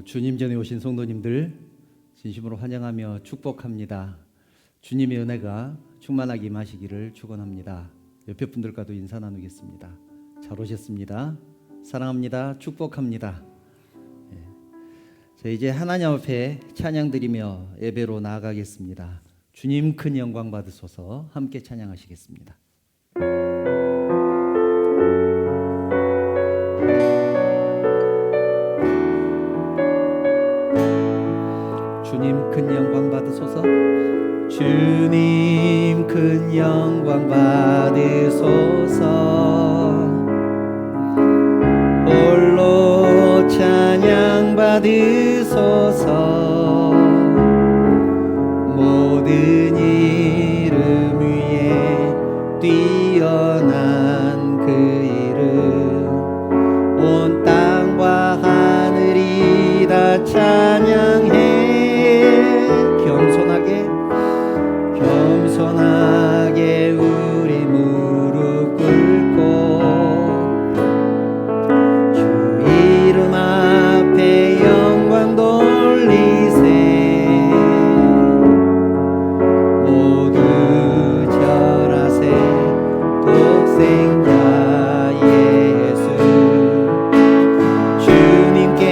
주님 전에 오신 성도님들 진심으로 환영하며 축복합니다. 주님의 은혜가 충만하게 임하시기를 축원합니다. 옆에 분들과도 인사 나누겠습니다. 잘 오셨습니다. 사랑합니다. 축복합니다. 자, 이제 하나님 앞에 찬양드리며 예배로 나아가겠습니다. 주님 큰 영광 받으소서. 함께 찬양하시겠습니다. 주님 큰 영광 받으소서. 주님 큰 영광 받으소서. 홀로 찬양 받으소서. 모든 이름 위에 뛰어난 그 이름, 온 땅과 하늘이 다 찬양해. 겸손하게 우리 무릎 꿇고 주 이름 앞에 영광 돌리세. 모두 절하세. 독생자 예수 주님께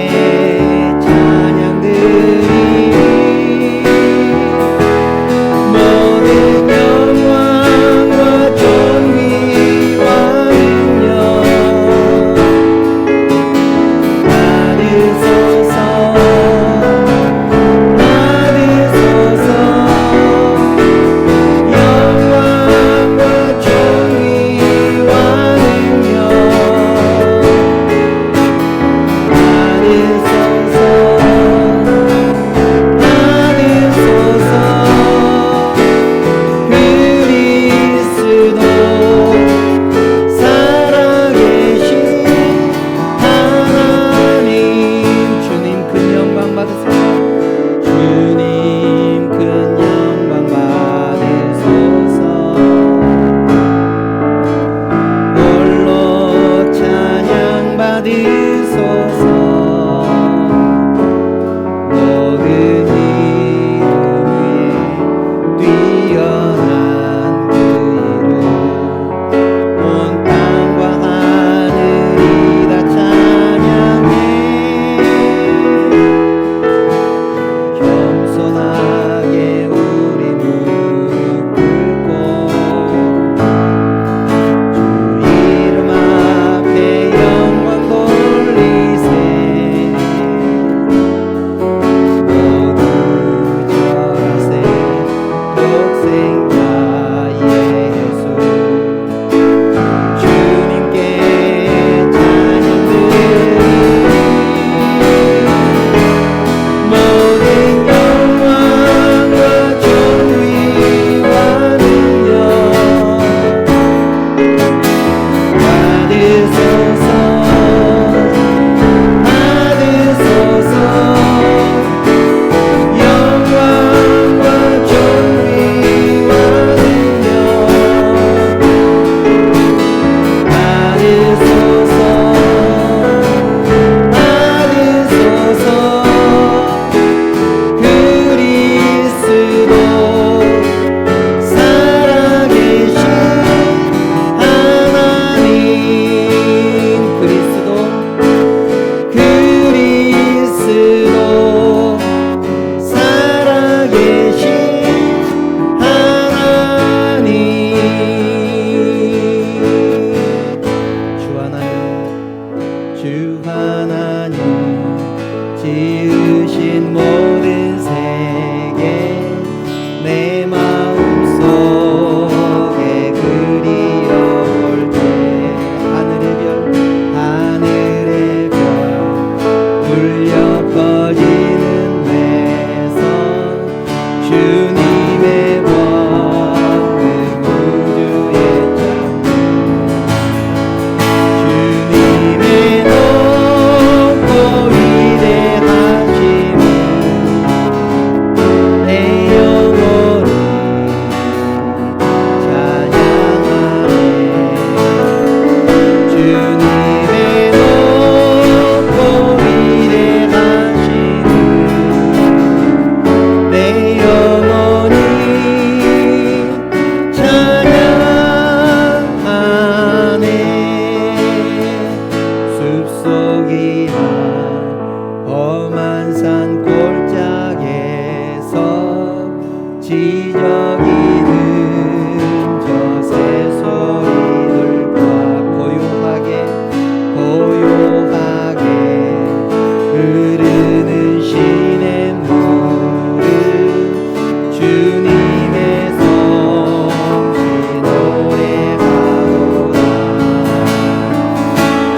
주님의 높고 위대하심을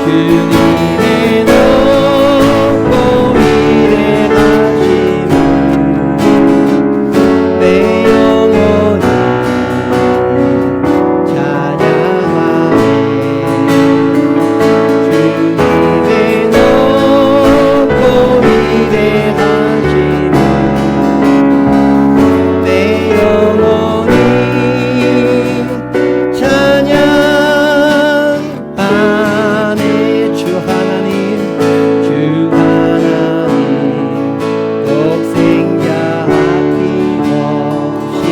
주님의 높고 위대하심을 내 영혼이 찬양하네. 주님의 높고 위대하심을 내 영혼이 찬양하네. 주 하나님 독생자 아낌없이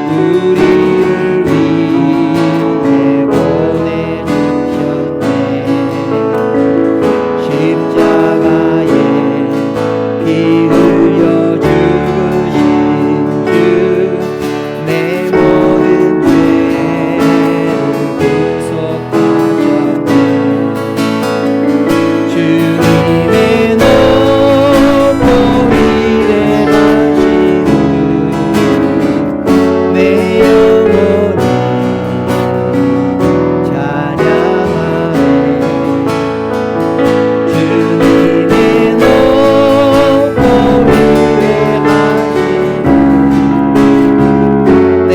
우리를 위해 보내주셨네. 십자가에 피 흘려 죽으신 주 내 모든 죄를 구속하셨네. 주님의 높고 위대하심을 내 영혼이 찬양하네. 주님의 높고 위대하심을 내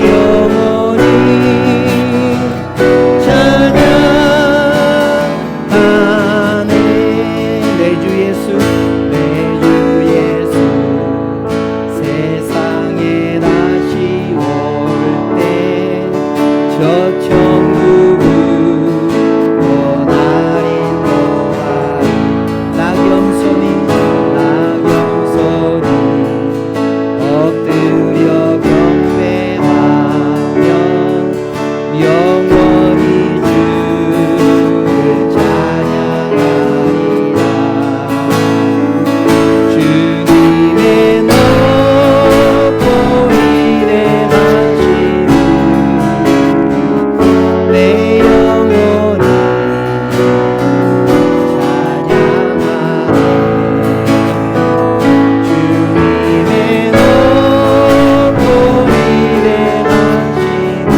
영혼이 찬양하네. 내 주 예수 세상에 다시 올 때 저 천국은 원할인 노라. 낙염소니 엎드려 경배하며 영원히 주를 찬양하리라. 주님의 높고 위대하심을 내 영혼이 찬양하네. 주님의 높고 위대하심을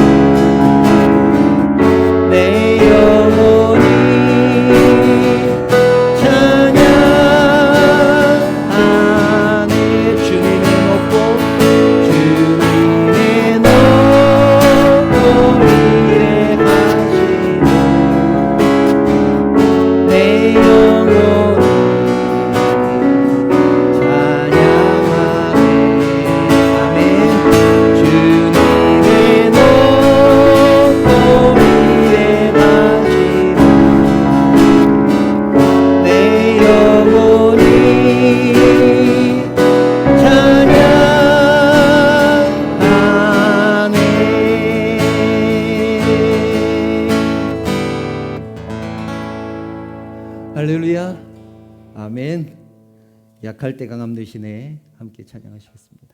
내 영혼이 찬양하네. 주님의 높고 위대하심을 내 영혼이 찬양하네. 아멘. 주님의 높고 위대하심을 내 영혼이 찬양하네. 할렐루야. 아멘. 약할 때 강함 되시네. 함께 찬양하시겠습니다.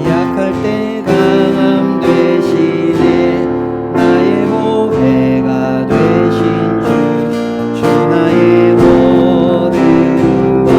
약할 때 강함 되시네. 나의 보배가 되신 주 나의 모든 것.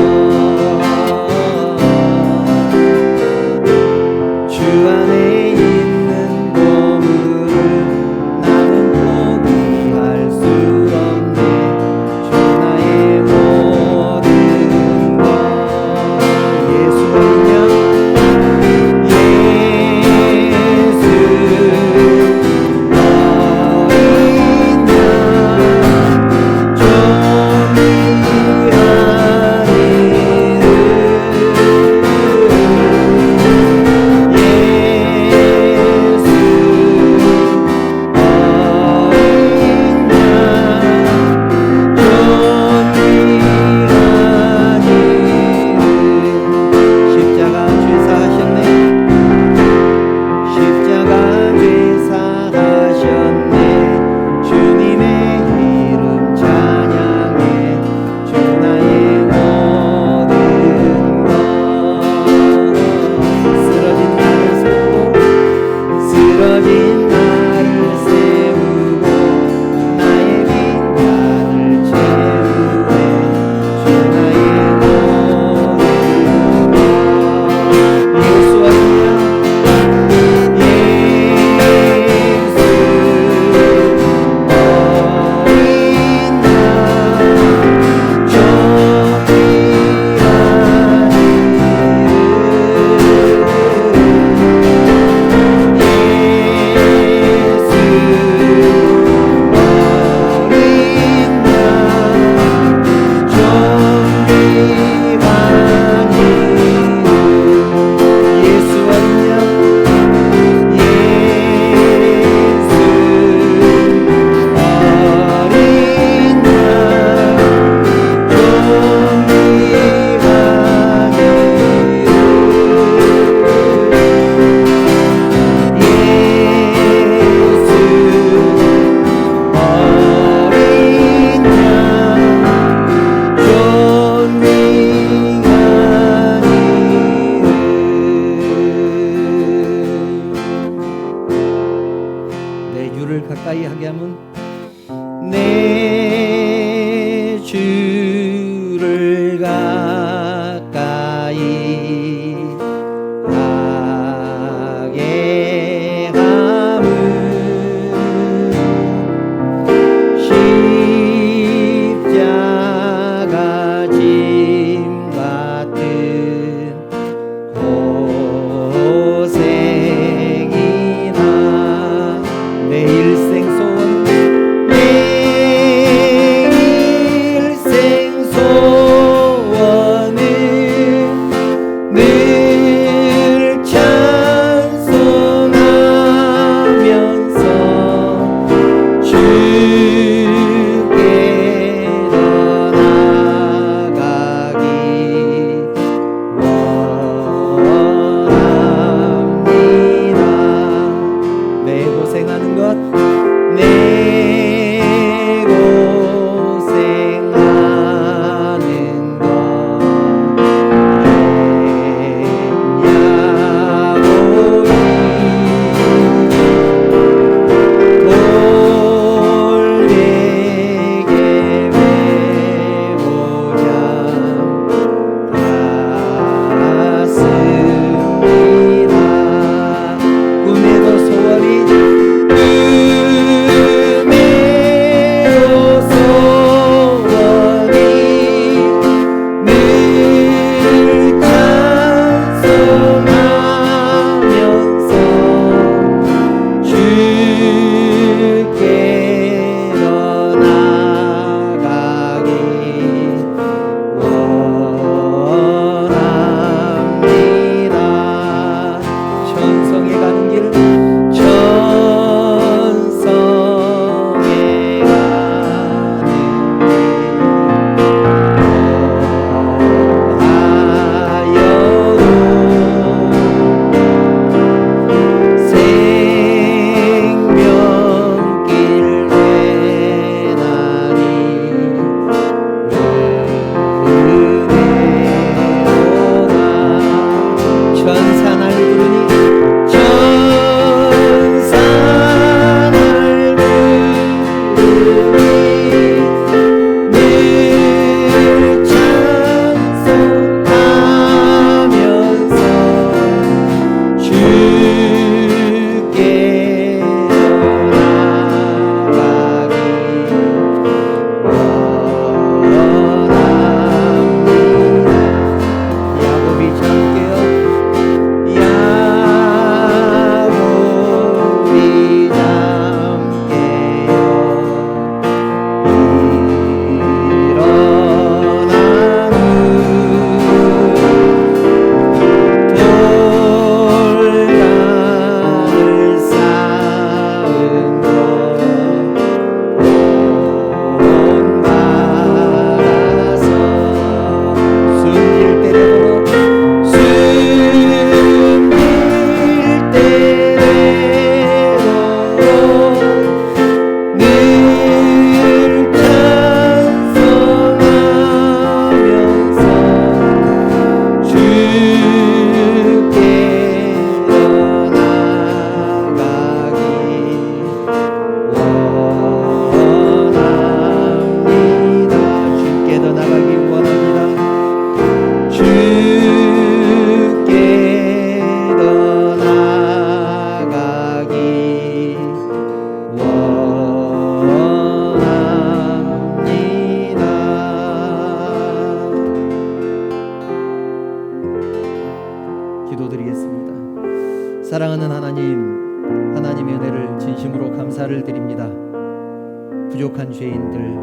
부족한 죄인들,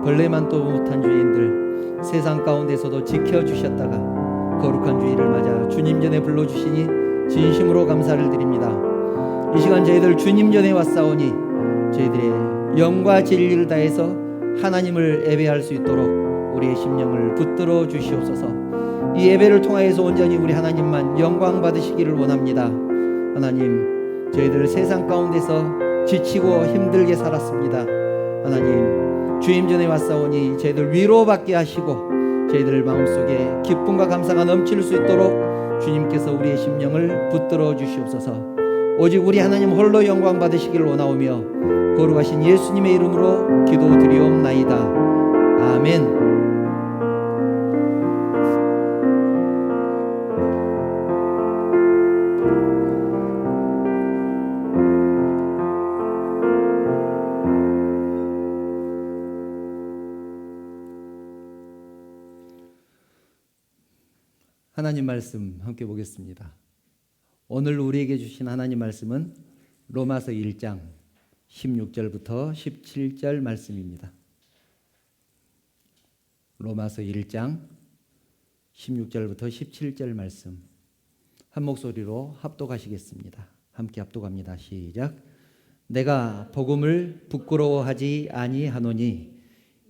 벌레만도 못한 죄인들 세상 가운데서도 지켜주셨다가 거룩한 주일을 맞아 주님 전에 불러주시니 진심으로 감사를 드립니다. 이 시간 저희들 주님 전에 왔사오니 저희들의 영과 진리를 다해서 하나님을 예배할 수 있도록 우리의 심령을 붙들어 주시옵소서. 이 예배를 통하여서 온전히 우리 하나님만 영광 받으시기를 원합니다. 하나님, 저희들 세상 가운데서 지치고 힘들게 살았습니다. 하나님, 주님 전에 왔사오니 저희들 위로받게 하시고 저희들 마음속에 기쁨과 감사가 넘칠 수 있도록 주님께서 우리의 심령을 붙들어 주시옵소서. 오직 우리 하나님 홀로 영광 받으시기를 원하오며 거룩하신 예수님의 이름으로 기도드리옵나이다. 아멘. 하나님 말씀 함께 보겠습니다. 오늘 우리에게 주신 하나님 말씀은 로마서 1장 16절부터 17절 말씀입니다. 로마서 1장 16절부터 17절 말씀 한 목소리로 합독하시겠습니다. 함께 합독합니다. 시작. 내가 복음을 부끄러워하지 아니하노니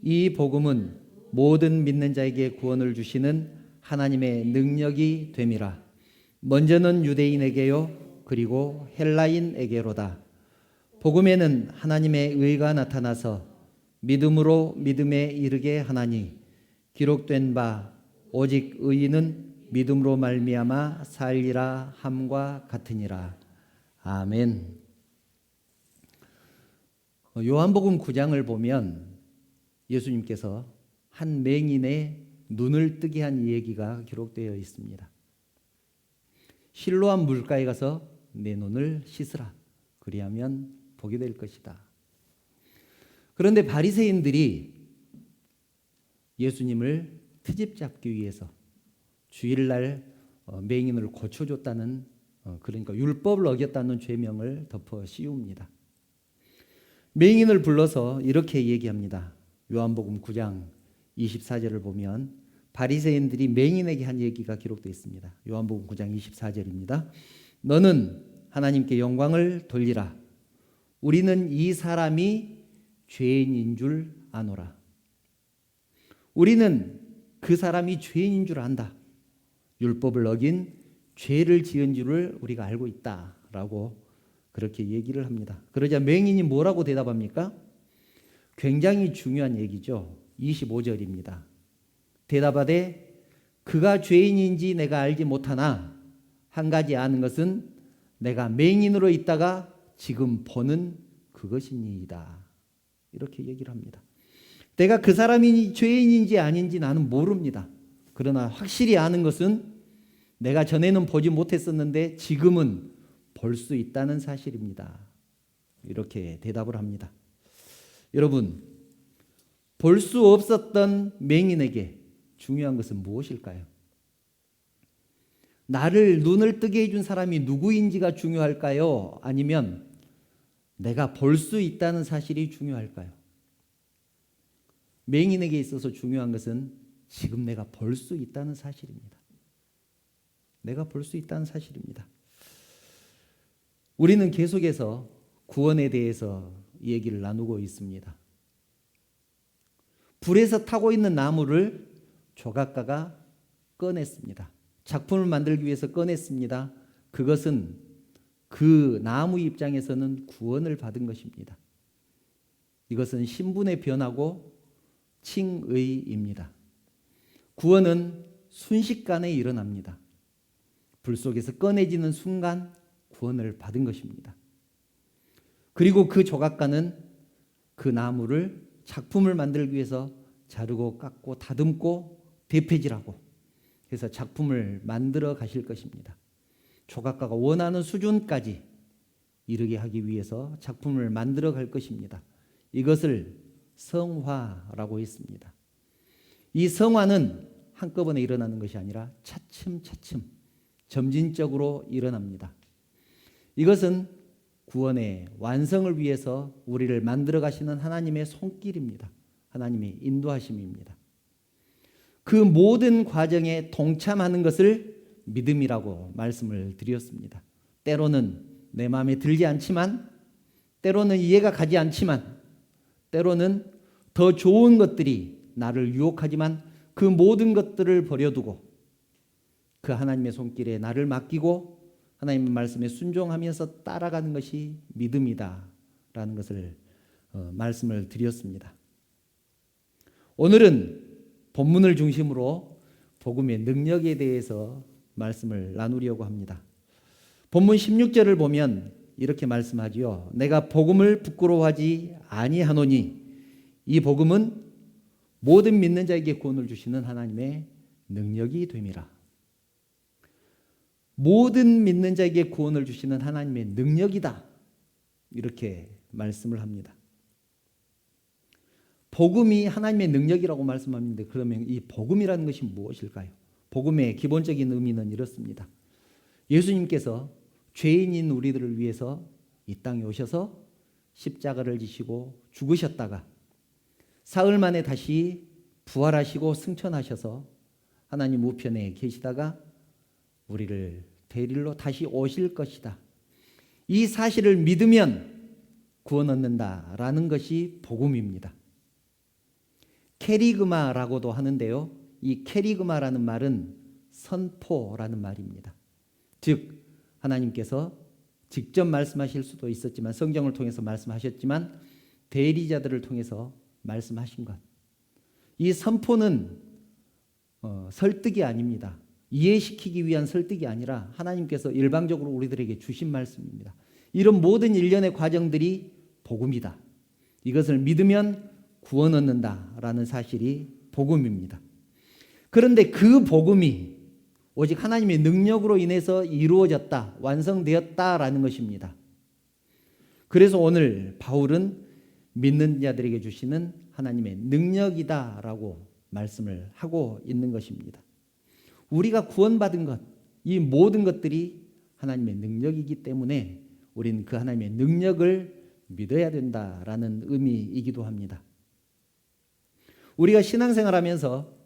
이 복음은 모든 믿는 자에게 구원을 주시는 하나님의 능력이 됨이라. 먼저는 유대인에게요 그리고 헬라인에게로다. 복음에는 하나님의 의가 나타나서 믿음으로 믿음에 이르게 하나니 기록된 바 오직 의인은 믿음으로 말미암아 살리라 함과 같으니라. 아멘. 요한복음 9장을 보면 예수님께서 한 맹인의 눈을 뜨게 한 이야기가 기록되어 있습니다. 실로암 물가에 가서 내 눈을 씻으라. 그리하면 보게 될 것이다. 그런데 바리새인들이 예수님을 트집 잡기 위해서 주일날 맹인을 고쳐줬다는 그러니까 율법을 어겼다는 죄명을 덮어 씌웁니다. 맹인을 불러서 이렇게 얘기합니다. 요한복음 9장 24절을 보면 바리새인들이 맹인에게 한 얘기가 기록되어 있습니다. 요한복음 9장 24절입니다. 너는 하나님께 영광을 돌리라. 우리는 이 사람이 죄인인 줄 아노라. 우리는 그 사람이 죄인인 줄 안다. 율법을 어긴 죄를 지은 줄을 우리가 알고 있다라고 그렇게 얘기를 합니다. 그러자 맹인이 뭐라고 대답합니까? 굉장히 중요한 얘기죠. 25절입니다. 대답하되 그가 죄인인지 내가 알지 못하나 한 가지 아는 것은 내가 맹인으로 있다가 지금 보는 그것이니이다. 이렇게 얘기를 합니다. 내가 그 사람이 죄인인지 아닌지 나는 모릅니다. 그러나 확실히 아는 것은 내가 전에는 보지 못했었는데 지금은 볼 수 있다는 사실입니다. 이렇게 대답을 합니다. 여러분, 볼 수 없었던 맹인에게 중요한 것은 무엇일까요? 나를 눈을 뜨게 해준 사람이 누구인지가 중요할까요? 아니면 내가 볼 수 있다는 사실이 중요할까요? 맹인에게 있어서 중요한 것은 지금 내가 볼 수 있다는 사실입니다. 내가 볼 수 있다는 사실입니다. 우리는 계속해서 구원에 대해서 얘기를 나누고 있습니다. 불에서 타고 있는 나무를 조각가가 꺼냈습니다. 작품을 만들기 위해서 꺼냈습니다. 그것은 그 나무 입장에서는 구원을 받은 것입니다. 이것은 신분의 변화고 칭의입니다. 구원은 순식간에 일어납니다. 불 속에서 꺼내지는 순간 구원을 받은 것입니다. 그리고 그 조각가는 그 나무를 작품을 만들기 위해서 자르고 깎고 다듬고 대패질하고 해서 작품을 만들어 가실 것입니다. 조각가가 원하는 수준까지 이르게 하기 위해서 작품을 만들어 갈 것입니다. 이것을 성화라고 했습니다. 이 성화는 한꺼번에 일어나는 것이 아니라 차츰차츰 점진적으로 일어납니다. 이것은 구원의 완성을 위해서 우리를 만들어 가시는 하나님의 손길입니다. 하나님의 인도하심입니다. 그 모든 과정에 동참하는 것을 믿음이라고 말씀을 드렸습니다. 때로는 내 마음에 들지 않지만, 때로는 이해가 가지 않지만, 때로는 더 좋은 것들이 나를 유혹하지만 그 모든 것들을 버려두고 그 하나님의 손길에 나를 맡기고 하나님의 말씀에 순종하면서 따라가는 것이 믿음이다라는 것을 말씀을 드렸습니다. 오늘은 본문을 중심으로 복음의 능력에 대해서 말씀을 나누려고 합니다. 본문 16절을 보면 이렇게 말씀하지요. 내가 복음을 부끄러워하지 아니하노니 이 복음은 모든 믿는 자에게 구원을 주시는 하나님의 능력이 됨이라. 모든 믿는 자에게 구원을 주시는 하나님의 능력이다. 이렇게 말씀을 합니다. 복음이 하나님의 능력이라고 말씀하는데 그러면 이 복음이라는 것이 무엇일까요? 복음의 기본적인 의미는 이렇습니다. 예수님께서 죄인인 우리들을 위해서 이 땅에 오셔서 십자가를 지시고 죽으셨다가 사흘 만에 다시 부활하시고 승천하셔서 하나님 우편에 계시다가 우리를 대리로 다시 오실 것이다. 이 사실을 믿으면 구원 얻는다라는 것이 복음입니다. 캐리그마라고도 하는데요. 이 캐리그마라는 말은 선포라는 말입니다. 즉 하나님께서 직접 말씀하실 수도 있었지만 성경을 통해서 말씀하셨지만 대리자들을 통해서 말씀하신 것. 이 선포는 설득이 아닙니다. 이해시키기 위한 설득이 아니라 하나님께서 일방적으로 우리들에게 주신 말씀입니다. 이런 모든 일련의 과정들이 복음이다. 이것을 믿으면 구원 얻는다라는 사실이 복음입니다. 그런데 그 복음이 오직 하나님의 능력으로 인해서 이루어졌다, 완성되었다라는 것입니다. 그래서 오늘 바울은 믿는 자들에게 주시는 하나님의 능력이다라고 말씀을 하고 있는 것입니다. 우리가 구원받은 것, 이 모든 것들이 하나님의 능력이기 때문에 우리는 그 하나님의 능력을 믿어야 된다라는 의미이기도 합니다. 우리가 신앙생활하면서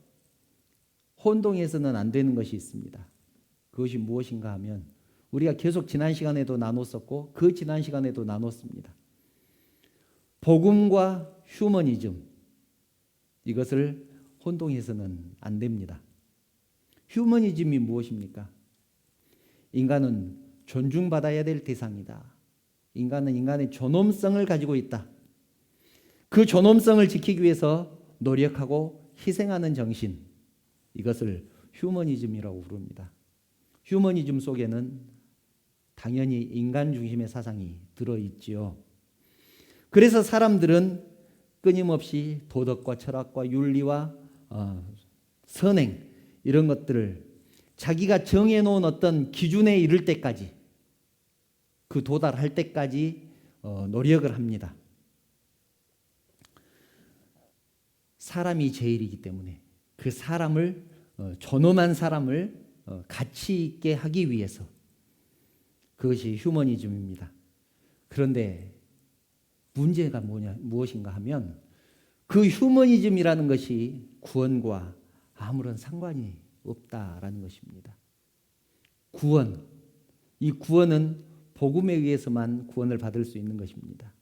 혼동해서는 안 되는 것이 있습니다. 그것이 무엇인가 하면 우리가 계속 지난 시간에도 나눴었고 그 지난 시간에도 나눴습니다. 복음과 휴머니즘, 이것을 혼동해서는 안 됩니다. 휴머니즘이 무엇입니까? 인간은 존중받아야 될 대상이다. 인간은 인간의 존엄성을 가지고 있다. 그 존엄성을 지키기 위해서 노력하고 희생하는 정신, 이것을 휴머니즘이라고 부릅니다. 휴머니즘 속에는 당연히 인간 중심의 사상이 들어있지요. 그래서 사람들은 끊임없이 도덕과 철학과 윤리와 선행, 이런 것들을 자기가 정해놓은 어떤 기준에 이를 때까지, 그 도달할 때까지 노력을 합니다. 사람이 제일이기 때문에 그 사람을, 존엄한 사람을 가치 있게 하기 위해서, 그것이 휴머니즘입니다. 그런데 문제가 무엇인가 하면 그 휴머니즘이라는 것이 구원과 아무런 상관이 없다라는 것입니다. 구원, 이 구원은 복음에 의해서만 구원을 받을 수 있는 것입니다.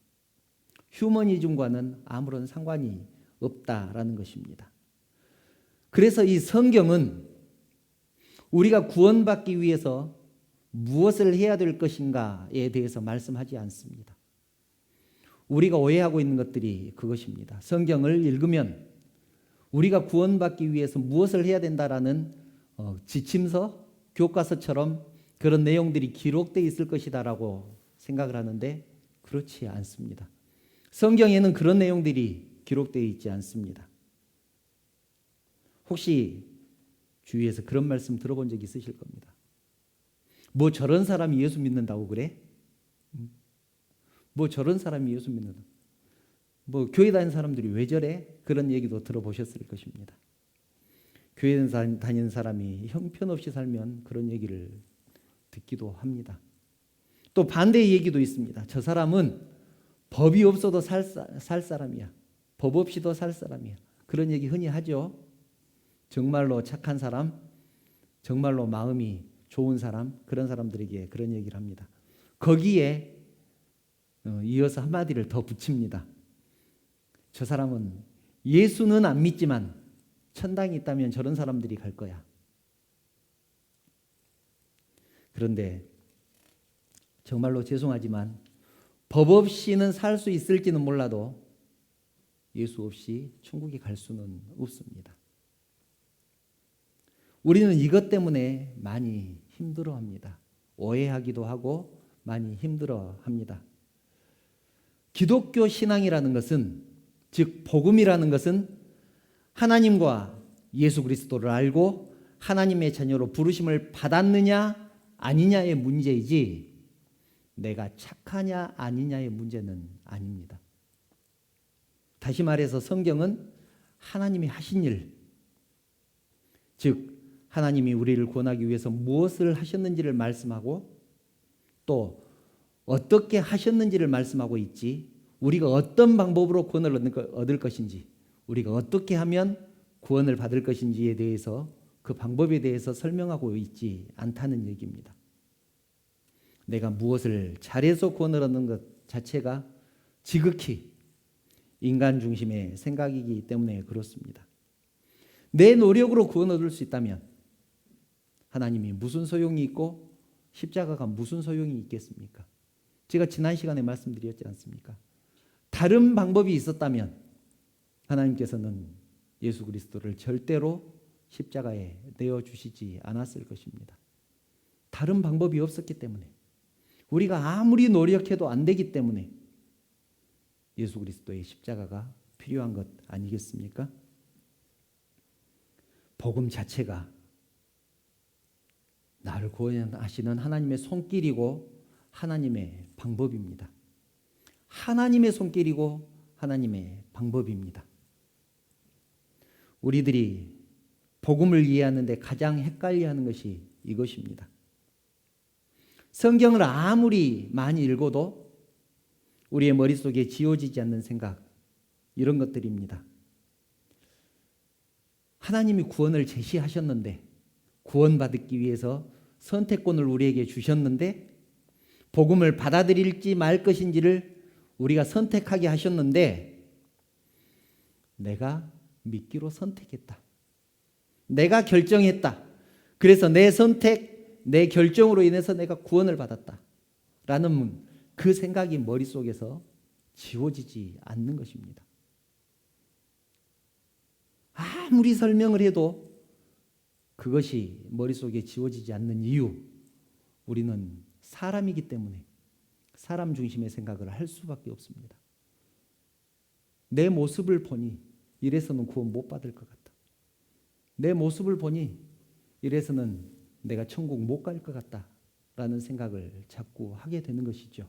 휴머니즘과는 아무런 상관이 없다라는 것입니다. 그래서 이 성경은 우리가 구원받기 위해서 무엇을 해야 될 것인가에 대해서 말씀하지 않습니다. 우리가 오해하고 있는 것들이 그것입니다. 성경을 읽으면 우리가 구원받기 위해서 무엇을 해야 된다라는 지침서, 교과서처럼 그런 내용들이 기록되어 있을 것이다라고 생각을 하는데 그렇지 않습니다. 성경에는 그런 내용들이 기록되어 있지 않습니다. 혹시 주위에서 그런 말씀 들어본 적 있으실 겁니다. 뭐 저런 사람이 예수 믿는다고 그래? 뭐 저런 사람이 예수 믿는다. 뭐 교회 다니는 사람들이 왜 저래? 그런 얘기도 들어보셨을 것입니다. 교회 다니는 사람이 형편없이 살면 그런 얘기를 듣기도 합니다. 또 반대의 얘기도 있습니다. 저 사람은 법이 없어도 살 사람이야. 법 없이도 살 사람이야. 그런 얘기 흔히 하죠. 정말로 착한 사람, 정말로 마음이 좋은 사람, 그런 사람들에게 그런 얘기를 합니다. 거기에 이어서 한마디를 더 붙입니다. 저 사람은 예수는 안 믿지만 천당이 있다면 저런 사람들이 갈 거야. 그런데 정말로 죄송하지만 법 없이는 살 수 있을지는 몰라도 예수 없이 천국에 갈 수는 없습니다. 우리는 이것 때문에 많이 힘들어합니다. 오해하기도 하고 많이 힘들어합니다. 기독교 신앙이라는 것은, 즉 복음이라는 것은 하나님과 예수 그리스도를 알고 하나님의 자녀로 부르심을 받았느냐 아니냐의 문제이지 내가 착하냐 아니냐의 문제는 아닙니다. 다시 말해서 성경은 하나님이 하신 일, 즉 하나님이 우리를 구원하기 위해서 무엇을 하셨는지를 말씀하고 또 어떻게 하셨는지를 말씀하고 있지, 우리가 어떤 방법으로 구원을 얻을 것인지, 우리가 어떻게 하면 구원을 받을 것인지에 대해서, 그 방법에 대해서 설명하고 있지 않다는 얘기입니다. 내가 무엇을 잘해서 구원을 얻는 것 자체가 지극히 인간 중심의 생각이기 때문에 그렇습니다. 내 노력으로 구원 얻을 수 있다면 하나님이 무슨 소용이 있고 십자가가 무슨 소용이 있겠습니까? 제가 지난 시간에 말씀드렸지 않습니까? 다른 방법이 있었다면 하나님께서는 예수 그리스도를 절대로 십자가에 내어주시지 않았을 것입니다. 다른 방법이 없었기 때문에, 우리가 아무리 노력해도 안 되기 때문에 예수 그리스도의 십자가가 필요한 것 아니겠습니까? 복음 자체가 나를 구원하시는 하나님의 손길이고 하나님의 방법입니다. 하나님의 손길이고 하나님의 방법입니다. 우리들이 복음을 이해하는데 가장 헷갈려하는 것이 이것입니다. 성경을 아무리 많이 읽어도 우리의 머릿속에 지워지지 않는 생각, 이런 것들입니다. 하나님이 구원을 제시하셨는데, 구원받기 위해서 선택권을 우리에게 주셨는데, 복음을 받아들일지 말 것인지를 우리가 선택하게 하셨는데, 내가 믿기로 선택했다. 내가 결정했다. 그래서 내 선택, 내 결정으로 인해서 내가 구원을 받았다. 라는 그 생각이 머릿속에서 지워지지 않는 것입니다. 아무리 설명을 해도 그것이 머릿속에 지워지지 않는 이유, 우리는 사람이기 때문에 사람 중심의 생각을 할 수밖에 없습니다. 내 모습을 보니 이래서는 구원 못 받을 것 같다. 내 모습을 보니 이래서는 내가 천국 못 갈 것 같다 라는 생각을 자꾸 하게 되는 것이죠.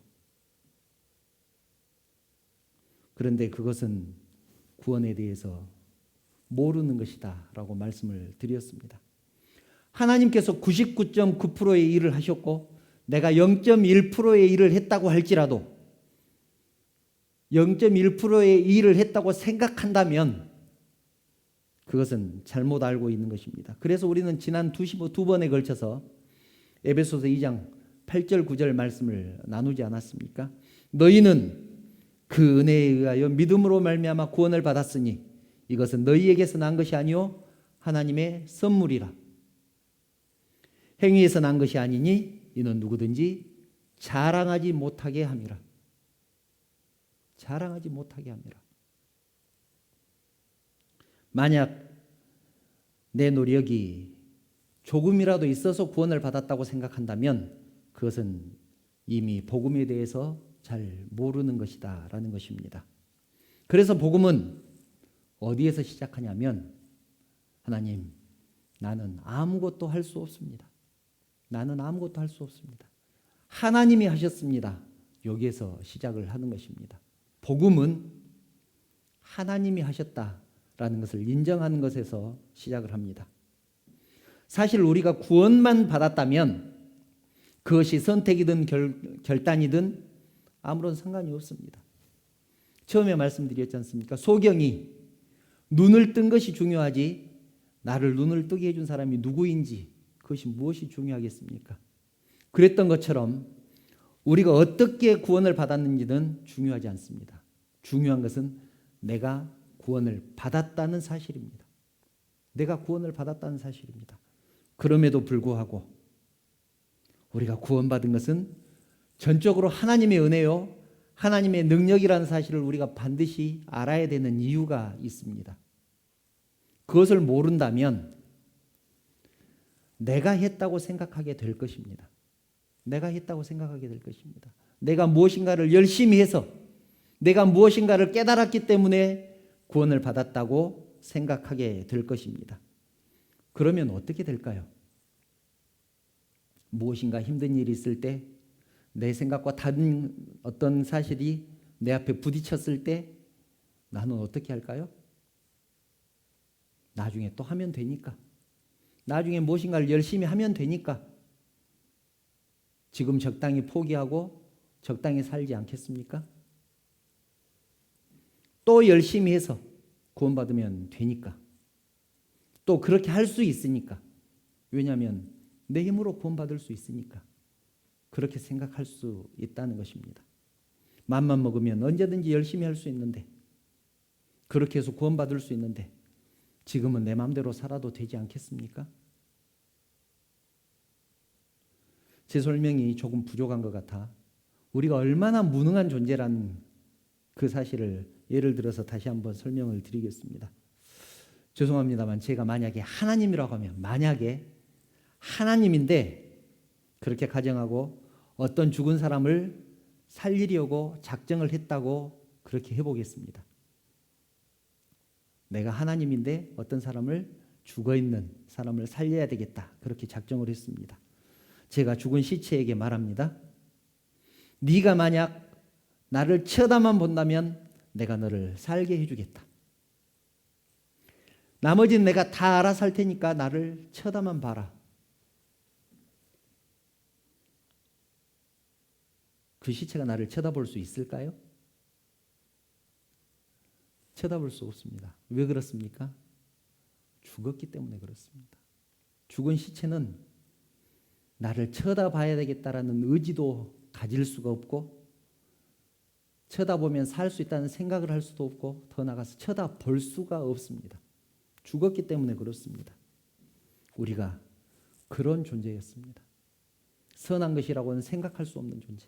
그런데 그것은 구원에 대해서 모르는 것이다 라고 말씀을 드렸습니다. 하나님께서 99.9%의 일을 하셨고 내가 0.1%의 일을 했다고 할지라도 0.1%의 일을 했다고 생각한다면 그것은 잘못 알고 있는 것입니다. 그래서 우리는 지난 두 번에 걸쳐서 에베소서 2장 8절 9절 말씀을 나누지 않았습니까? 너희는 그 은혜에 의하여 믿음으로 말미암아 구원을 받았으니 이것은 너희에게서 난 것이 아니요 하나님의 선물이라. 행위에서 난 것이 아니니 이는 누구든지 자랑하지 못하게 함이라. 자랑하지 못하게 함이라. 만약 내 노력이 조금이라도 있어서 구원을 받았다고 생각한다면 그것은 이미 복음에 대해서 잘 모르는 것이다 라는 것입니다. 그래서 복음은 어디에서 시작하냐면 하나님, 나는 아무것도 할 수 없습니다. 나는 아무것도 할 수 없습니다. 하나님이 하셨습니다. 여기에서 시작을 하는 것입니다. 복음은 하나님이 하셨다라는 것을 인정하는 것에서 시작을 합니다. 사실 우리가 구원만 받았다면 그것이 선택이든 결단이든 아무런 상관이 없습니다. 처음에 말씀드렸지 않습니까? 소경이 눈을 뜬 것이 중요하지 나를 눈을 뜨게 해준 사람이 누구인지 그것이 무엇이 중요하겠습니까? 그랬던 것처럼 우리가 어떻게 구원을 받았는지는 중요하지 않습니다. 중요한 것은 내가 구원을 받았다는 사실입니다. 내가 구원을 받았다는 사실입니다. 그럼에도 불구하고 우리가 구원받은 것은 전적으로 하나님의 은혜요, 하나님의 능력이라는 사실을 우리가 반드시 알아야 되는 이유가 있습니다. 그것을 모른다면 내가 했다고 생각하게 될 것입니다. 내가 했다고 생각하게 될 것입니다. 내가 무엇인가를 열심히 해서 내가 무엇인가를 깨달았기 때문에 구원을 받았다고 생각하게 될 것입니다. 그러면 어떻게 될까요? 무엇인가 힘든 일이 있을 때 내 생각과 다른 어떤 사실이 내 앞에 부딪혔을 때 나는 어떻게 할까요? 나중에 또 하면 되니까. 나중에 무엇인가를 열심히 하면 되니까. 지금 적당히 포기하고 적당히 살지 않겠습니까? 또 열심히 해서 구원받으면 되니까. 또 그렇게 할 수 있으니까. 왜냐하면 내 힘으로 구원받을 수 있으니까. 그렇게 생각할 수 있다는 것입니다. 맘만 먹으면 언제든지 열심히 할 수 있는데 그렇게 해서 구원받을 수 있는데 지금은 내 마음대로 살아도 되지 않겠습니까? 제 설명이 조금 부족한 것 같아 우리가 얼마나 무능한 존재라는 그 사실을 예를 들어서 다시 한번 설명을 드리겠습니다. 죄송합니다만 제가 만약에 하나님이라고 하면 만약에 하나님인데 그렇게 가정하고 어떤 죽은 사람을 살리려고 작정을 했다고 그렇게 해보겠습니다. 내가 하나님인데 어떤 사람을 죽어있는 사람을 살려야 되겠다 그렇게 작정을 했습니다. 제가 죽은 시체에게 말합니다. 네가 만약 나를 쳐다만 본다면 내가 너를 살게 해주겠다. 나머지는 내가 다 알아서 할 테니까 나를 쳐다만 봐라. 그 시체가 나를 쳐다볼 수 있을까요? 쳐다볼 수 없습니다. 왜 그렇습니까? 죽었기 때문에 그렇습니다. 죽은 시체는 나를 쳐다봐야 되겠다라는 의지도 가질 수가 없고 쳐다보면 살 수 있다는 생각을 할 수도 없고 더 나아가서 쳐다볼 수가 없습니다. 죽었기 때문에 그렇습니다. 우리가 그런 존재였습니다. 선한 것이라고는 생각할 수 없는 존재.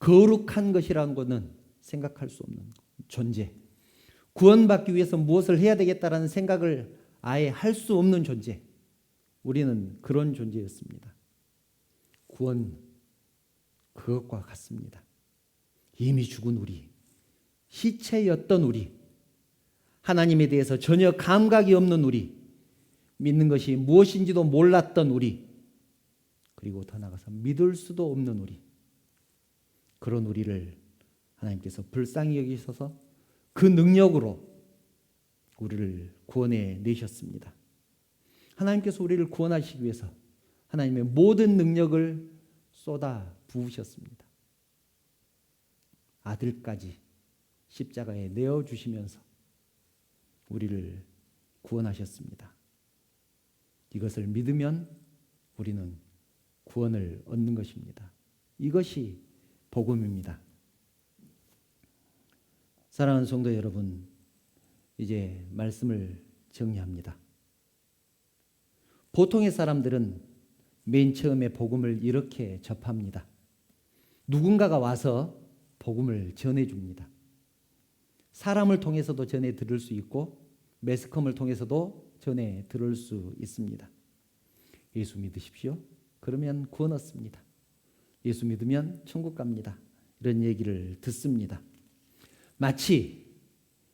거룩한 것이라는 것은 생각할 수 없는 존재. 구원받기 위해서 무엇을 해야 되겠다라는 생각을 아예 할 수 없는 존재. 우리는 그런 존재였습니다. 구원 그것과 같습니다. 이미 죽은 우리, 시체였던 우리, 하나님에 대해서 전혀 감각이 없는 우리, 믿는 것이 무엇인지도 몰랐던 우리, 그리고 더 나아가서 믿을 수도 없는 우리, 그런 우리를 하나님께서 불쌍히 여기셔서 그 능력으로 우리를 구원해 내셨습니다. 하나님께서 우리를 구원하시기 위해서 하나님의 모든 능력을 쏟아 부으셨습니다. 아들까지 십자가에 내어주시면서 우리를 구원하셨습니다. 이것을 믿으면 우리는 구원을 얻는 것입니다. 이것이 복음입니다. 사랑하는 성도 여러분, 이제 말씀을 정리합니다. 보통의 사람들은 맨 처음에 복음을 이렇게 접합니다. 누군가가 와서 복음을 전해줍니다. 사람을 통해서도 전해 들을 수 있고 매스컴을 통해서도 전해 들을 수 있습니다. 예수 믿으십시오. 그러면 구원 얻습니다. 예수 믿으면 천국 갑니다. 이런 얘기를 듣습니다. 마치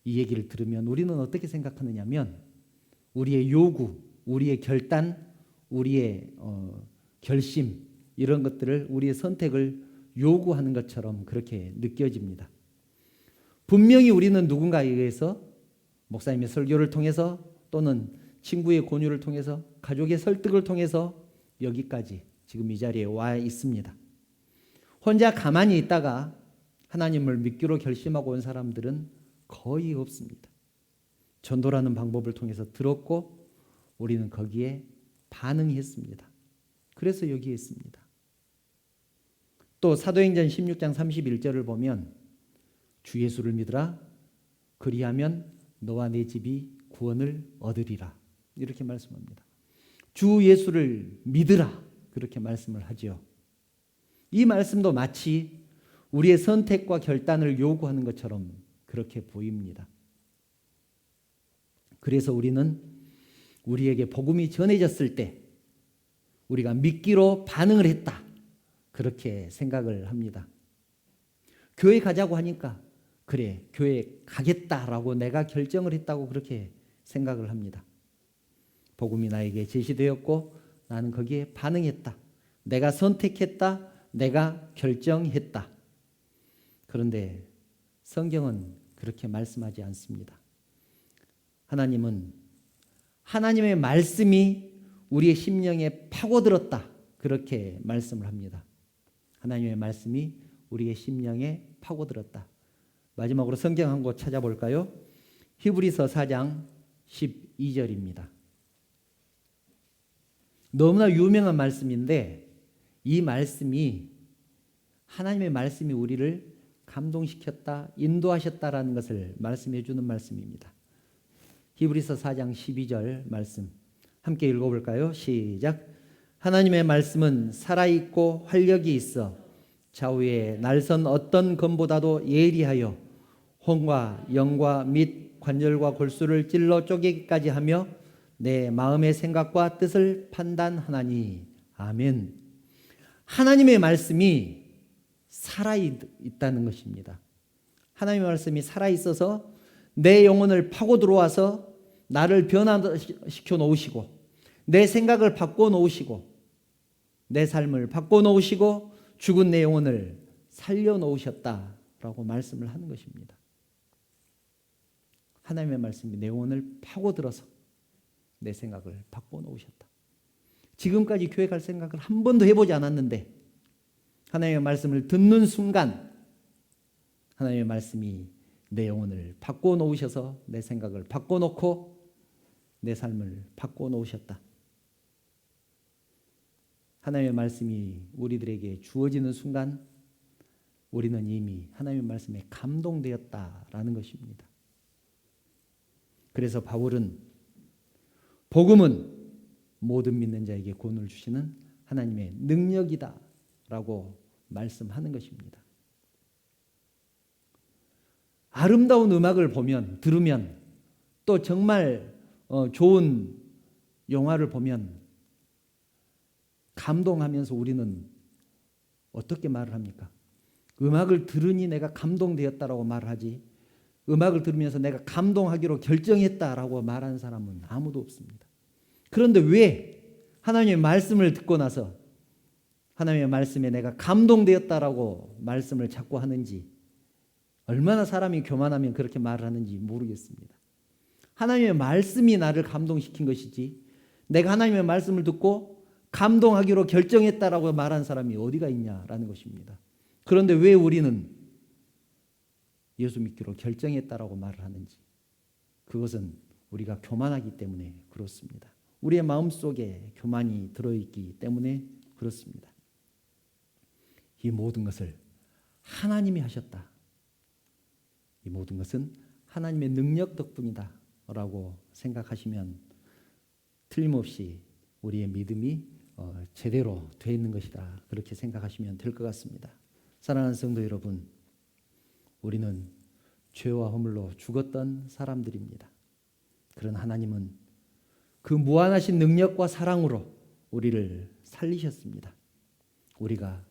이 얘기를 들으면 우리는 어떻게 생각하느냐면 우리의 요구, 우리의 결단, 우리의 결심 이런 것들을 우리의 선택을 요구하는 것처럼 그렇게 느껴집니다. 분명히 우리는 누군가에 의해서 목사님의 설교를 통해서 또는 친구의 권유를 통해서 가족의 설득을 통해서 여기까지 지금 이 자리에 와 있습니다. 혼자 가만히 있다가 하나님을 믿기로 결심하고 온 사람들은 거의 없습니다. 전도라는 방법을 통해서 들었고 우리는 거기에 반응했습니다. 그래서 여기에 있습니다. 또 사도행전 16장 31절을 보면 주 예수를 믿으라 그리하면 너와 내 집이 구원을 얻으리라 이렇게 말씀합니다. 주 예수를 믿으라 그렇게 말씀을 하죠. 이 말씀도 마치 우리의 선택과 결단을 요구하는 것처럼 그렇게 보입니다. 그래서 우리는 우리에게 복음이 전해졌을 때 우리가 믿기로 반응을 했다 그렇게 생각을 합니다. 교회 가자고 하니까 그래 교회 가겠다라고 내가 결정을 했다고 그렇게 생각을 합니다. 복음이 나에게 제시되었고 나는 거기에 반응했다. 내가 선택했다. 내가 결정했다. 그런데 성경은 그렇게 말씀하지 않습니다. 하나님은 하나님의 말씀이 우리의 심령에 파고들었다. 그렇게 말씀을 합니다. 하나님의 말씀이 우리의 심령에 파고들었다. 마지막으로 성경 한 곳 찾아볼까요? 히브리서 4장 12절입니다. 너무나 유명한 말씀인데 이 말씀이 하나님의 말씀이 우리를 감동시켰다, 인도하셨다라는 것을 말씀해 주는 말씀입니다. 히브리서 4장 12절 말씀 함께 읽어볼까요? 시작. 하나님의 말씀은 살아있고 활력이 있어 좌우에 날선 어떤 검보다도 예리하여 혼과 영과 및 관절과 골수를 찔러 쪼개기까지 하며 내 마음의 생각과 뜻을 판단하나니. 아멘. 하나님의 말씀이 살아있다는 것입니다. 하나님의 말씀이 살아있어서 내 영혼을 파고 들어와서 나를 변화시켜 놓으시고 내 생각을 바꿔 놓으시고 내 삶을 바꿔 놓으시고 죽은 내 영혼을 살려 놓으셨다라고 말씀을 하는 것입니다. 하나님의 말씀이 내 영혼을 파고들어서 내 생각을 바꿔 놓으셨다. 지금까지 교회 갈 생각을 한 번도 해보지 않았는데 하나님의 말씀을 듣는 순간 하나님의 말씀이 내 영혼을 바꿔 놓으셔서 내 생각을 바꿔 놓고 내 삶을 바꿔 놓으셨다. 하나님의 말씀이 우리들에게 주어지는 순간 우리는 이미 하나님의 말씀에 감동되었다라는 것입니다. 그래서 바울은 복음은 모든 믿는 자에게 구원을 주시는 하나님의 능력이다 라고 말씀하는 것입니다. 아름다운 음악을 보면 들으면 또 정말 좋은 영화를 보면 감동하면서 우리는 어떻게 말을 합니까? 음악을 들으니 내가 감동되었다라고 말을 하지 음악을 들으면서 내가 감동하기로 결정했다라고 말하는 사람은 아무도 없습니다. 그런데 왜 하나님의 말씀을 듣고 나서 하나님의 말씀에 내가 감동되었다라고 말씀을 자꾸 하는지 얼마나 사람이 교만하면 그렇게 말을 하는지 모르겠습니다. 하나님의 말씀이 나를 감동시킨 것이지 내가 하나님의 말씀을 듣고 감동하기로 결정했다라고 말하는 사람이 어디가 있냐라는 것입니다. 그런데 왜 우리는 예수 믿기로 결정했다라고 말을 하는지 그것은 우리가 교만하기 때문에 그렇습니다. 우리의 마음속에 교만이 들어있기 때문에 그렇습니다. 이 모든 것을 하나님이 하셨다. 이 모든 것은 하나님의 능력 덕분이다 라고 생각하시면 틀림없이 우리의 믿음이 제대로 되어 있는 것이다 그렇게 생각하시면 될 것 같습니다. 사랑하는 성도 여러분, 우리는 죄와 허물로 죽었던 사람들입니다. 그런 하나님은 그 무한하신 능력과 사랑으로 우리를 살리셨습니다. 우리가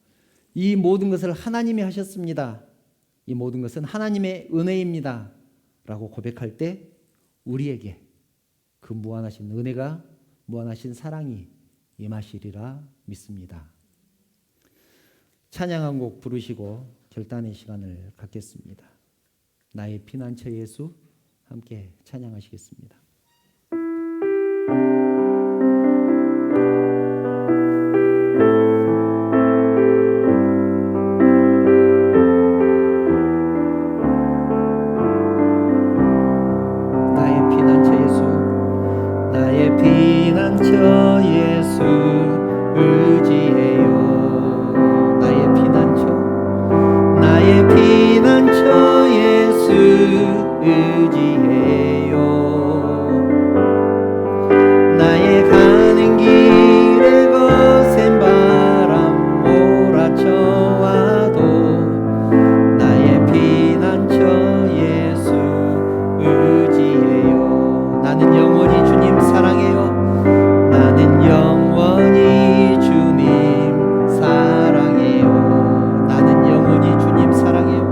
이 모든 것을 하나님이 하셨습니다. 이 모든 것은 하나님의 은혜입니다 라고 고백할 때 우리에게 그 무한하신 은혜가 무한하신 사랑이 임하시리라 믿습니다. 찬양 한 곡 부르시고 결단의 시간을 갖겠습니다. 나의 피난처 예수 함께 찬양하시겠습니다. 의지해요. 나의 피난처, 나의 피난처 예수 의지해요. 나의 가는 길에 거센 바람 몰아쳐와도 나의 피난처 예수 의지해요. 나는 영원히 주님 사랑해요. 나는 영원히 주님 사랑해요. 나는 영원히 주님 사랑해요.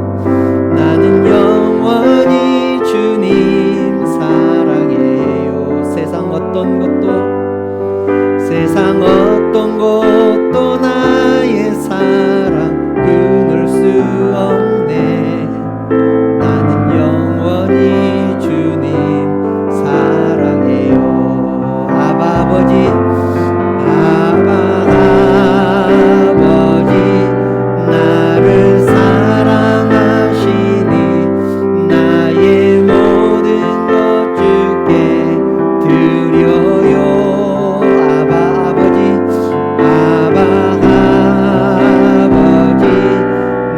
나는 영원히 주님 사랑해요. 세상 어떤 것도 나의 사랑 끊을 수 없네. 나는 영원히 주님 사랑해요. 아바 아버지, 나를 사랑하시니 나의 모든 것 주께 드려요. 아바 아버지,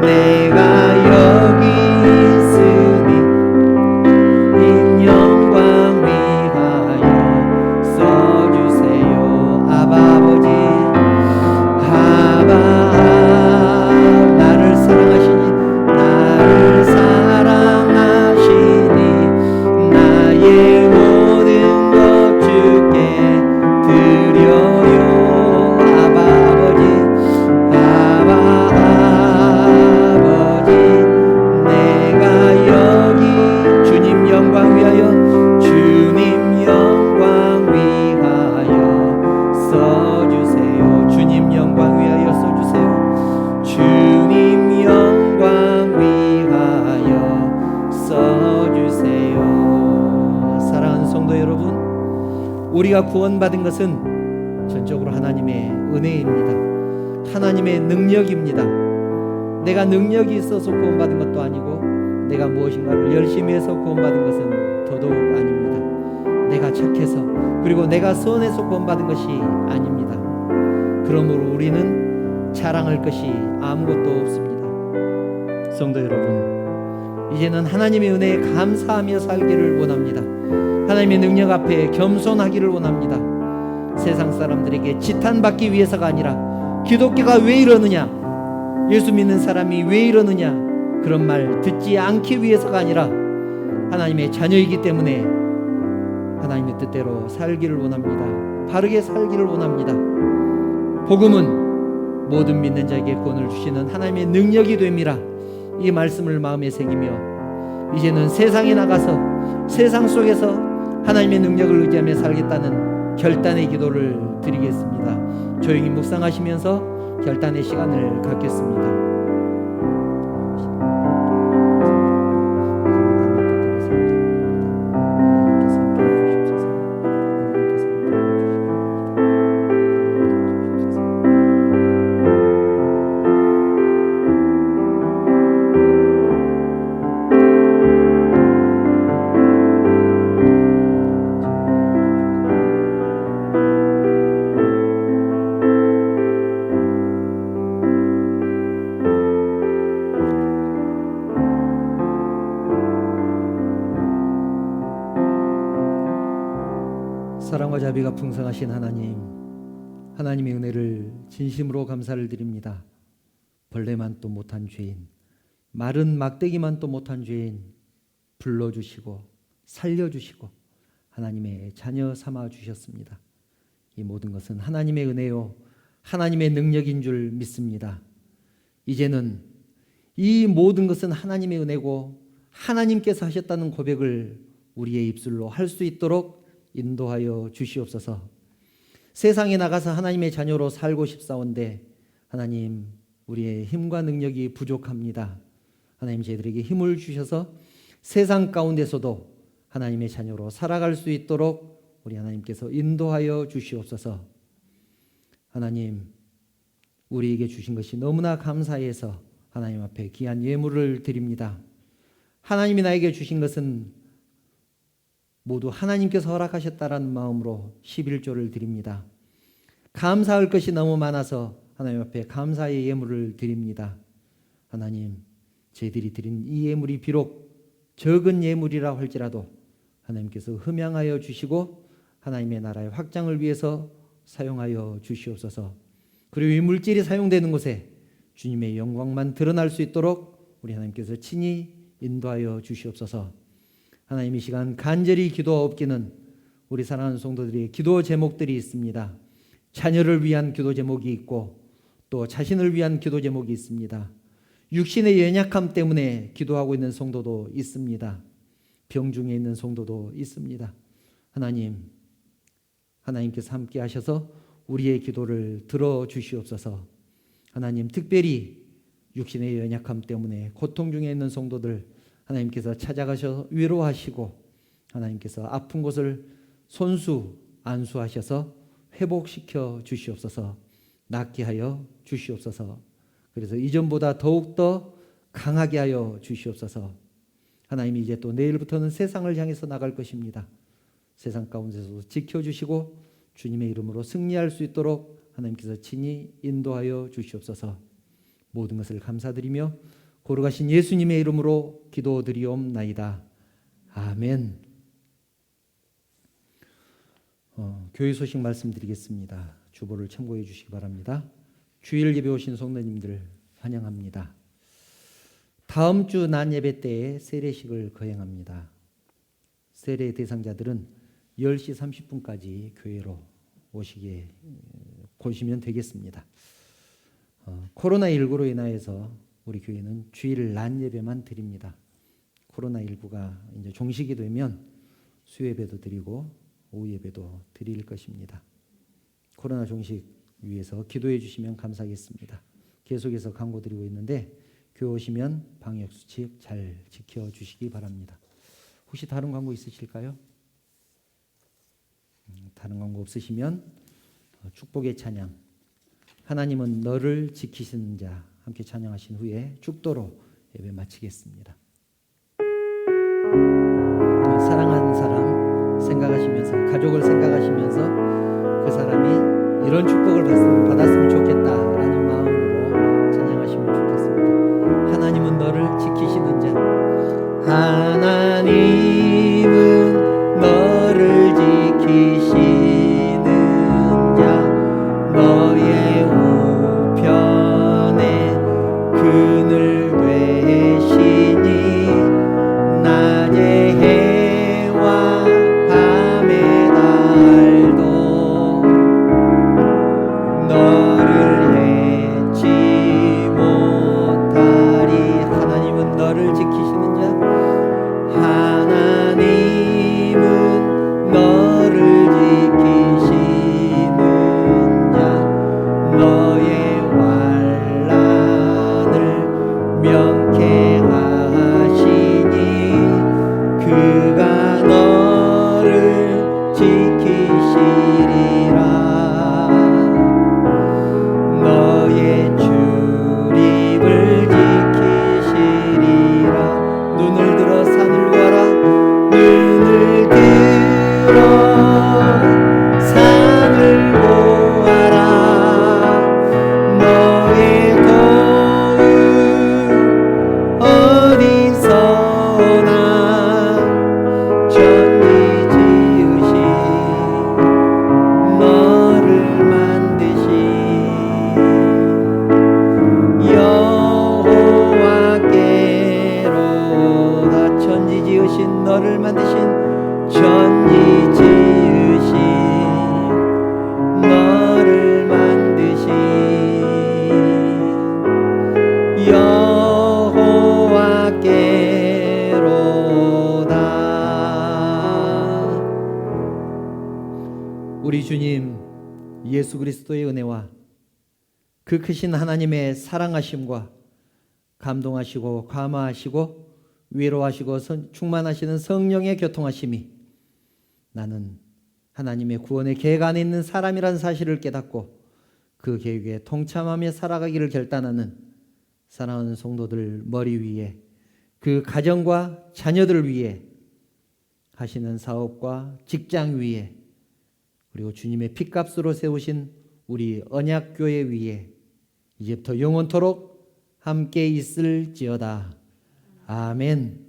내가 여기 있으니 이 영광 위하여 써주세요. 아바 아버지, 나를 사랑하시니 나의 모든 것 주께 드려요. 아바 아버지, 내가 여기 주님 영광 위하여 써주세요. 주님 영광 위하여 써주세요. 주님 영광 위하여 써주세요. 사랑하는 성도 여러분, 우리가 구원받은 것은 전적으로 하나님의 은혜입니다. 하나님의 능력입니다. 내가 능력이 있어서 구원받은 것도 아니고 내가 무엇인가를 열심히 해서 구원받은 것은 더더욱 아닙니다. 내가 착해서 그리고 내가 선해서 구원받은 것이 아닙니다. 그러므로 우리는 자랑할 것이 아무것도 없습니다. 성도 여러분, 이제는 하나님의 은혜에 감사하며 살기를 원합니다. 하나님의 능력 앞에 겸손하기를 원합니다. 세상 사람들에게 지탄받기 위해서가 아니라 기독교가 왜 이러느냐, 예수 믿는 사람이 왜 이러느냐, 그런 말 듣지 않기 위해서가 아니라 하나님의 자녀이기 때문에 하나님의 뜻대로 살기를 원합니다. 바르게 살기를 원합니다. 복음은 모든 믿는 자에게 구원을 주시는 하나님의 능력이 됨이라. 이 말씀을 마음에 새기며 이제는 세상에 나가서 세상 속에서 하나님의 능력을 의지하며 살겠다는 결단의 기도를 드리겠습니다. 조용히 묵상하시면서 결단의 시간을 갖겠습니다. 사랑과 자비가 풍성하신 하나님, 하나님의 은혜를 진심으로 감사를 드립니다. 벌레만도 못한 죄인, 마른 막대기만도 못한 죄인 불러주시고 살려주시고 하나님의 자녀 삼아 주셨습니다. 이 모든 것은 하나님의 은혜요 하나님의 능력인 줄 믿습니다. 이제는 이 모든 것은 하나님의 은혜고 하나님께서 하셨다는 고백을 우리의 입술로 할 수 있도록 인도하여 주시옵소서. 세상에 나가서 하나님의 자녀로 살고 싶사온데 하나님, 우리의 힘과 능력이 부족합니다. 하나님, 저희들에게 힘을 주셔서 세상 가운데서도 하나님의 자녀로 살아갈 수 있도록 우리 하나님께서 인도하여 주시옵소서. 하나님, 우리에게 주신 것이 너무나 감사해서 하나님 앞에 귀한 예물을 드립니다. 하나님이 나에게 주신 것은 모두 하나님께서 허락하셨다라는 마음으로 11조를 드립니다. 감사할 것이 너무 많아서 하나님 앞에 감사의 예물을 드립니다. 하나님, 저희들이 드린 이 예물이 비록 적은 예물이라 할지라도 하나님께서 흠양하여 주시고 하나님의 나라의 확장을 위해서 사용하여 주시옵소서. 그리고 이 물질이 사용되는 곳에 주님의 영광만 드러날 수 있도록 우리 하나님께서 친히 인도하여 주시옵소서. 하나님, 이 시간 간절히 기도하옵기는 우리 사랑하는 성도들의 기도 제목들이 있습니다. 자녀를 위한 기도 제목이 있고 또 자신을 위한 기도 제목이 있습니다. 육신의 연약함 때문에 기도하고 있는 성도도 있습니다. 병 중에 있는 성도도 있습니다. 하나님께서 함께 하셔서 우리의 기도를 들어주시옵소서. 하나님, 특별히 육신의 연약함 때문에 고통 중에 있는 성도들 하나님께서 찾아가셔서 위로하시고 하나님께서 아픈 곳을 손수 안수하셔서 회복시켜 주시옵소서. 낫게 하여 주시옵소서. 그래서 이전보다 더욱더 강하게 하여 주시옵소서. 하나님이 이제 또 내일부터는 세상을 향해서 나갈 것입니다. 세상 가운데서 지켜주시고 주님의 이름으로 승리할 수 있도록 하나님께서 친히 인도하여 주시옵소서. 모든 것을 감사드리며 거룩하신 예수님의 이름으로 기도드리옵나이다. 아멘. 교회 소식 말씀드리겠습니다. 주보를 참고해 주시기 바랍니다. 주일 예배 오신 성도님들 환영합니다. 다음 주 낮 예배 때에 세례식을 거행합니다. 세례 대상자들은 10시 30분까지 교회로 오시게 보시면 되겠습니다. 코로나19로 인하여서 우리 교회는 주일 낮 예배만 드립니다. 코로나19가 이제 종식이 되면 수요 예배도 드리고 오후 예배도 드릴 것입니다. 코로나 종식 위해서 기도해 주시면 감사하겠습니다. 계속해서 광고드리고 있는데 교회 오시면 방역수칙 잘 지켜주시기 바랍니다. 혹시 다른 광고 있으실까요? 다른 광고 없으시면 축복의 찬양, 하나님은 너를 지키시는 자 함께 찬양하신 후에 축도로 예배 마치겠습니다. 사랑하는 사람 생각하시면서, 가족을 생각하시면서 그 사람이 이런 축복을 받았으면 좋겠다라는 마음으로 찬양하시면 좋겠습니다. 하나님은 너를 지키시는 자, 하나님은 너를 지키시는 자, 너의 우편에 그늘 되시니 낮에 해와 밤에 달도 너를 해치 못하리. 하나님은 너를 지키시는 자, 하나님은 너를 지키시는 자, 너의 환난을 명쾌하시니 그가 너를 지키시리라. 너의 출입을 지키시리라. 눈을 들어 산을 보아라. 눈을 들어 산을 보아라. 너의 도움 어디서나 천지 지으신 너를 만드신 여호와께로다. 천지 지으신 너를 만드신, 천지 지으신 너를 만드신 여호와께로다. 우리 주님 예수 그리스도의 은혜와 그 크신 하나님의 사랑하심과 감동하시고 감화하시고 위로하시고 충만하시는 성령의 교통하심이 나는 하나님의 구원의 계획 안에 있는 사람이라는 사실을 깨닫고 그 계획에 동참하며 살아가기를 결단하는 사랑하는 성도들 머리 위에, 그 가정과 자녀들 위에, 하시는 사업과 직장 위에, 그리고 주님의 핏값으로 세우신 우리 언약교회 위에 이제부터 영원토록 함께 있을지어다. 아멘.